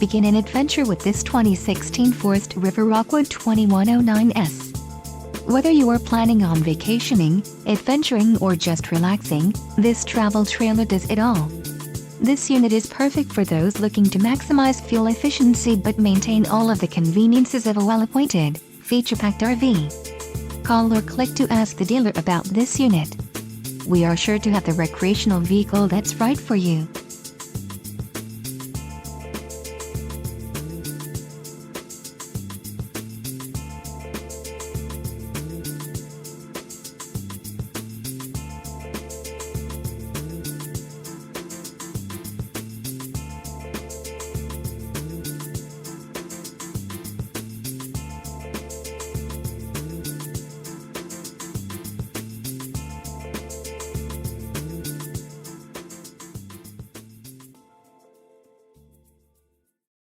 begin an adventure with this 2016 Forest River Rockwood 2109S. Whether you are planning on vacationing, adventuring or just relaxing, this travel trailer does it all. This unit is perfect for those looking to maximize fuel efficiency but maintain all of the conveniences of a well-appointed, feature-packed RV. Call or click to ask the dealer about this unit. We are sure to have the recreational vehicle that's right for you.